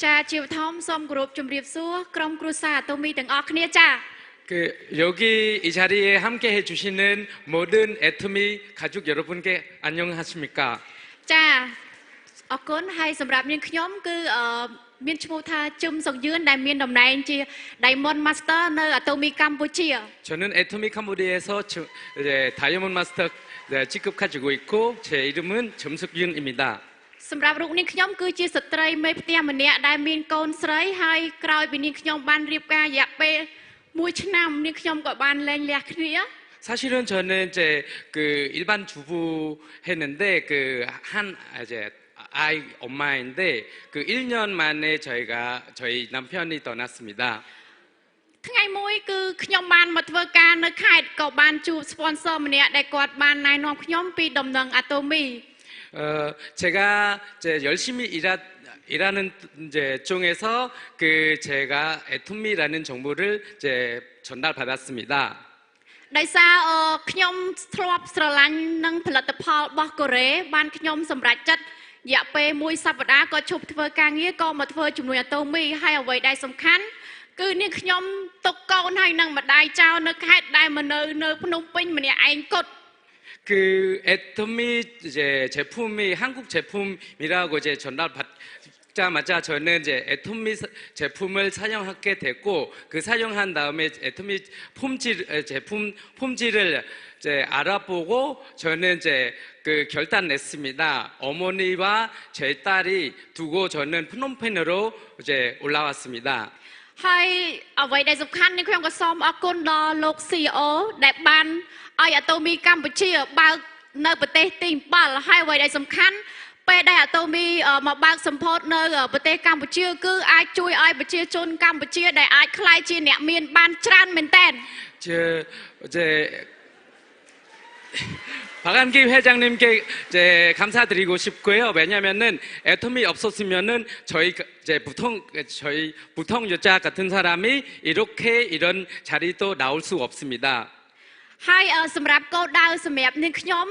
자, 지금 톰 솜 그룹 좀 리뷰 그럼 크루사 또 미등 어크니아 자. 여기 이 자리에 함께 해주시는 모든 애터미 가족 여러분께 안녕하십니까? 자, 어건 hayสำหรับនាងខ្ញុំគឺមានឈ្មោះថាជឹមសុកយឿនដែលមានតំណែងជា Diamond Master នៅ Atomy កម្ពុជា 저는 애터미 캄보디아에서 다이아몬드 마스터 직급 가지고 있고 제 이름은 점숙윤입니다. សម្រាប់រូបនាងខ្ញុំគឺជាស្ត្រីមេផ្ទះម្នាក់ដែលមានកូនស្រីហើយក្រោយពីនាងខ្ញុំបានរៀបការរយៈពេល1ឆ្នាំនាងខ្ញុំក៏បានលែងលះគ្នា 사실은 저는 이제 그 일반 주부 했는데 이제 아이 엄마인데 그 1년 만에 저희 남편이 떠났습니다. ថ្ងៃមួយគឺខ្ញុំបានមកធ្វើការនៅខេត្តក៏បានជួប sponsor ម្នាក់ដែលគាត់បានណែនាំខ្ញុំពីដំណឹង Atomy 제가 이제 열심히 일하는 이제 중에서 제가 애토미라는 정보를 이제 전달받았습니다. ដោយសារខ្ញុំធ្លាប់ស្រឡាញ់នឹងផលិតផលរបស់កូរ៉េបានខ្ញុំសម្រេចចិត្តរយៈពេល1សប្តាហ៍ក៏ឈប់ធ្វើការងារក៏មកធ្វើជំនួយ Atomy ហើយអ្វីដែលសំខាន់គឺនាងខ្ញុំទុកកូនហើយនឹងម្ដាយចោលនៅខេត្តដែលមកនៅភ្នំពេញម្នាក់ឯងគត់ 그 애토미 이제 제품이 한국 제품이라고 이제 전달받자마자 저는 이제 애토미 제품을 사용하게 됐고 그 사용한 다음에 애토미 제품 품질을 이제 알아보고 저는 이제 그 결단냈습니다. 어머니와 제 딸이 두고 저는 프놈펜으로 이제 올라왔습니다. ហើយអ្វីដែលសំខាន់នេះខ្ញុំក៏សូមអរគុណដល់លោក CEO ដែលបានឲ្យ Atomy កម្ពុជាបើកនៅប្រទេសទី7ហើយអ្វីដែលសំខាន់ពេលដែល Atomy មកបើកសម្ពោធនៅប្រទេសកម្ពុជាគឺអាចជួយឲ្យប្រជាជនកម្ពុជាដែលអាចក្លាយជាអ្នកមានបានច្រើនមែនទែន 이제 박한기 회장님께 이제 감사드리고 싶고요. 왜냐하면은 애토미 없었으면은 저희 부통 여자 같은 사람이 이렇게 이런 자리도 나올 수 없습니다. ហើយសម្រាប់គោលដៅសម្រាប់នាងខ្ញុំ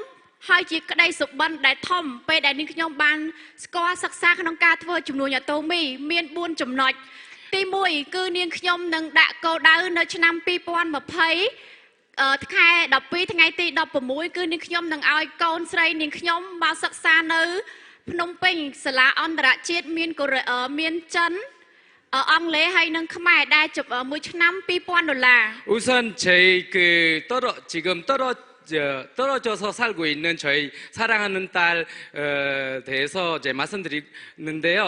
ហើយជាក្តីសុបិនដែលធំពេលដែលនាងខ្ញុំបានស្គាល់សិក្សាក្នុងការធ្វើជំនួយ Atomy មាន4ចំណុចទី1គឺនាងខ្ញុំនឹងដាក់គោលដៅនៅឆ្នាំ2020 ខែ12ថ្ងៃទី16គឺនាងខ្ញុំនឹងឲ្យកូនស្រីនាងខ្ញុំមកសិក្សានៅភ្នំពេញសាលាអន្តរជាតិមានចិនអង់គ្លេសហើយនិងខ្មែរដែលមួយឆ្នាំ$2000 우선 저희 지금 떨어져서 살고 있는 저희 사랑하는 딸 대해서 이제 말씀드리는데요.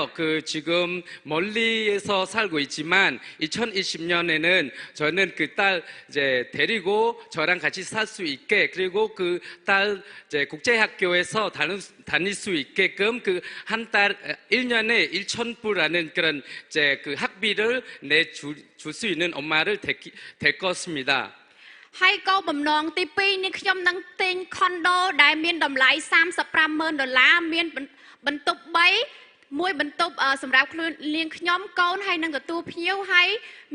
지금 멀리에서 살고 있지만 2020년에는 저는 그 딸 이제 데리고 저랑 같이 살 수 있게 그리고 그 딸 이제 국제학교에서 다닐 수 있게끔 그 한 달 1년에 1,000불라는 그런 이제 그 학비를 내줄 수 있는 엄마를 될 것입니다. ហើយក៏បំណងទី2នេះខ្ញុំនឹងទិញខុនដូដែលមានតម្លៃ$350,000មានបន្ទប់3មួយបន្ទប់សម្រាប់ខ្លួននាងខ្ញុំកូនហើយនឹងទទួលភ្ញៀវហើយ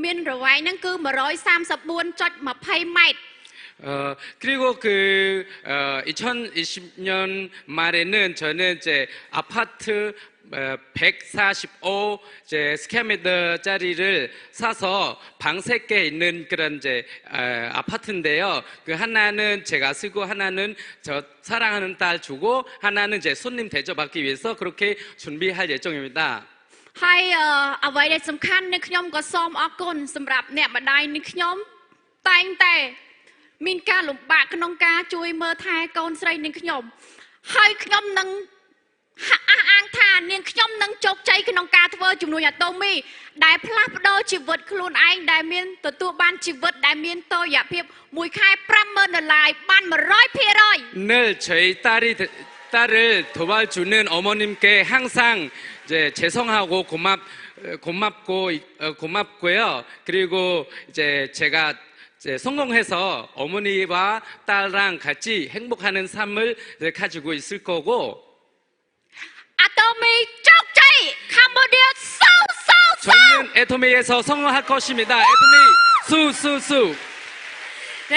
មានរវែងហ្នឹងគឺ134.20 ម៉ែត្រ 그리고 2020년 말에는 저는 이제 아파트 145 스퀘어미터짜리를 사서 방 3개 있는 그런 이제 아파트인데요. 그 하나는 제가 쓰고 하나는 저 사랑하는 딸 주고 하나는 이제 손님 대접받기 위해서 그렇게 준비할 예정입니다. ហើយអ្វីដែលសំខាន់នេះខ្ញុំក៏សូមអរគុណសម្រាប់អ្នកម្ដាយនេះខ្ញុំតែងតែមានការលំបាកក្នុងការជួយមើលថែកូនស្រីនាងខ្ញុំហើយខ្ញុំនឹងអាងថានាងខ្ញុំនឹងជោគជ័យក្នុងការធ្វើជំនួយ Atomy ដែលផ្លាស់ប្ដូរជីវិតខ្លួនឯងដែលមានទទួលបានជីវិតដែលមានតរយៈភាពមួយខែ$50,000បាន100%늘 저희 딸을 도와주는 어머님께 항상 이제 죄송하고 고맙고요. 그리고 이제 제가 성공해서 어머니와 딸랑 같이 행복하는 삶을 가지고 있을 거고 Atomyជោគជ័យ Cambodia 저는 애토미에서 성공할 것입니다. 애토미 수수수. 네.